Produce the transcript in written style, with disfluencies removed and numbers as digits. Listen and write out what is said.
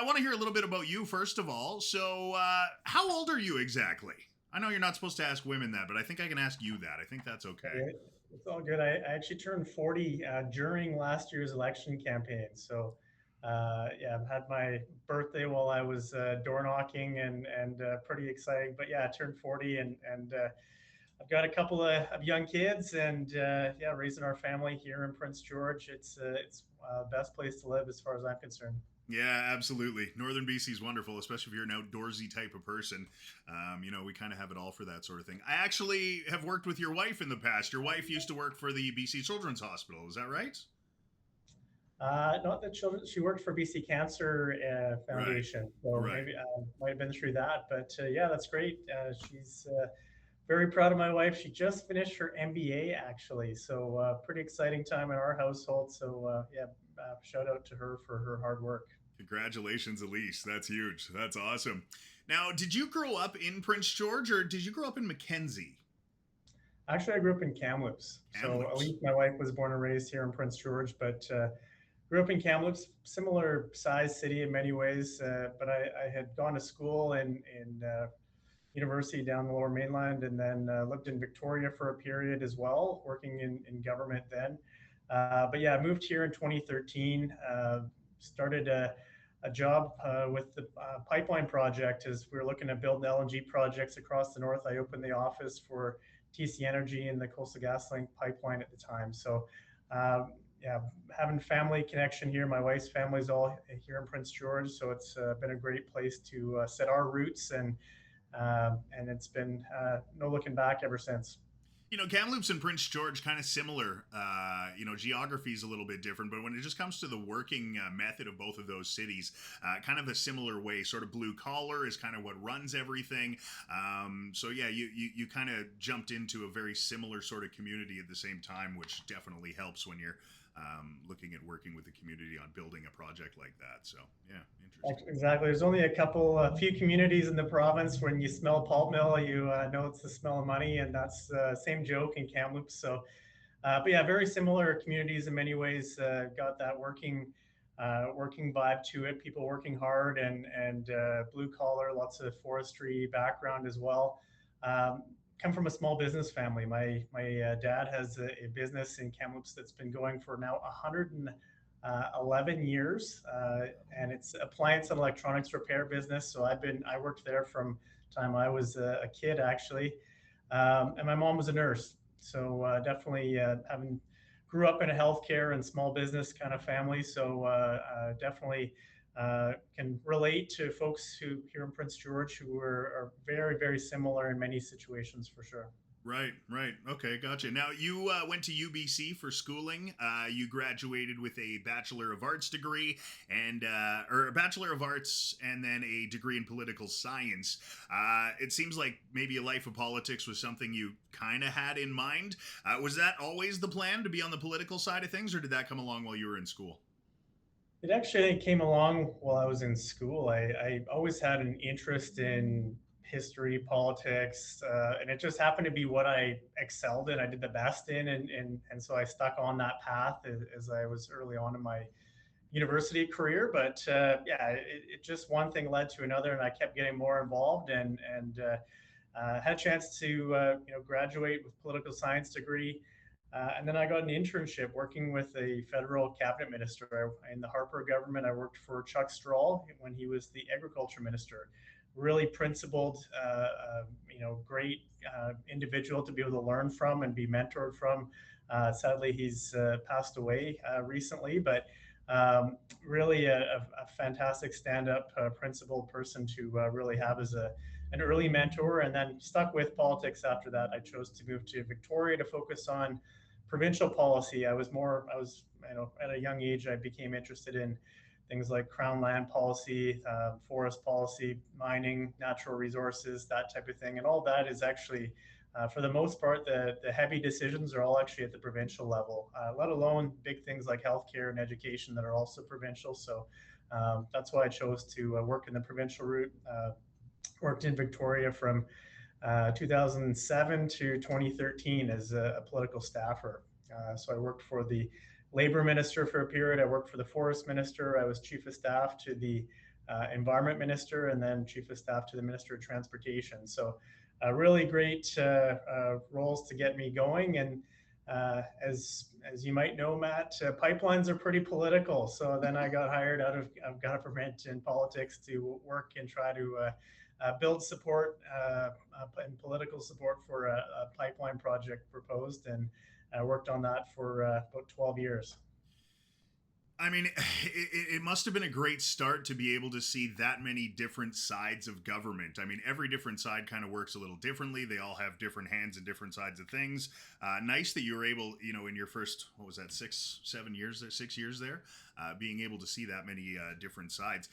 want to hear a little bit about you, first of all. So, how old are you exactly? I know you're not supposed to ask women that, but I think I can ask you that. I think that's okay. Yeah, it's all good. I actually turned 40 during last year's election campaign. So, yeah, I've had my birthday while I was door knocking and pretty exciting. But yeah, I turned 40 and I've got a couple of young kids and yeah, raising our family here in Prince George. It's best place to live as far as I'm concerned. Yeah, absolutely. Northern BC is wonderful, especially if you're an outdoorsy type of person. We kind of have it all for that sort of thing. I actually have worked with your wife in the past. Your wife used to work for the BC Children's Hospital. Is that right? Not the children. She worked for BC Cancer Right. Foundation, so Right. maybe might have been through that. But yeah, that's great. She's very proud of my wife. She just finished her MBA actually, so pretty exciting time in our household. So yeah, shout out to her for her hard work. Congratulations, Elise. That's huge. That's awesome. Now, did you grow up in Prince George or did you grow up in Mackenzie? Actually, I grew up in Kamloops. So Kamloops. Elise, my wife, was born and raised here in Prince George, but grew up in Kamloops, similar size city in many ways. But I had gone to school in university down the Lower Mainland, and then lived in Victoria for a period as well, working in government then. But yeah, I moved here in 2013. Started a job with the pipeline project as we were looking to build LNG projects across the north. I opened the office for TC Energy and the Coastal GasLink pipeline at the time. So yeah, having family connection here. My wife's family's all here in Prince George, so it's been a great place to set our roots, and it's been no looking back ever since. Kamloops and Prince George kind of similar. Geography is a little bit different, but when it just comes to the working method of both of those cities, kind of a similar way. Sort of blue collar is kind of what runs everything. So yeah, you kind of jumped into a very similar sort of community at the same time, which definitely helps when you're looking at working with the community on building a project like that. So yeah, interesting. Exactly. There's only a few communities in the province. When you smell pulp mill, you know it's the smell of money, and that's same joke in Kamloops. So, but yeah, very similar communities in many ways. Got that working vibe to it. People working hard and blue collar, lots of forestry background as well. Um, Come from a small business family. My dad has a business in Kamloops that's been going for now 11 years, and it's appliance and electronics repair business. So I worked there from time I was a kid actually, and my mom was a nurse. So definitely having grew up in a healthcare and small business kind of family. So definitely can relate to folks who here in Prince George who are very similar in many situations for sure. Right, right. Okay, gotcha. Now, you went to UBC for schooling. You graduated with a Bachelor of Arts degree or a Bachelor of Arts and then a degree in political science. It seems like maybe a life of politics was something you kind of had in mind. Was that always the plan to be on the political side of things, or did that come along while you were in school? It actually came along while I was in school. I always had an interest in history, politics, and it just happened to be what I excelled in. I did the best in, and so I stuck on that path as I was early on in my university career. But yeah, it just one thing led to another, and I kept getting more involved, and had a chance to graduate with political science degree. And then I got an internship working with a federal cabinet minister in the Harper government. I worked for Chuck Strahl when he was the agriculture minister. Really principled, great individual to be able to learn from and be mentored from. Sadly, he's passed away recently, but really a fantastic stand-up, principled person to really have as an early mentor. And then stuck with politics after that. I chose to move to Victoria to focus on provincial policy. I was, at a young age, I became interested in things like crown land policy, forest policy, mining, natural resources, that type of thing. And all that is actually, for the most part, the heavy decisions are all actually at the provincial level, let alone big things like healthcare and education that are also provincial. So that's why I chose to work in the provincial route. Worked in Victoria from 2007 to 2013 as a political staffer. So I worked for the labor minister for a period. I worked for the forest minister. I was chief of staff to the environment minister, and then chief of staff to the minister of transportation. So really great roles to get me going. And as you might know, Matt, pipelines are pretty political. So then I got hired out of government and politics to work and try to build support and political support for a pipeline project proposed, and I worked on that for about 12 years. I mean, it must have been a great start to be able to see that many different sides of government. I mean, every different side kind of works a little differently. They all have different hands and different sides of things. Nice that you were able, in your first, what was that, 6 years there, being able to see that many different sides.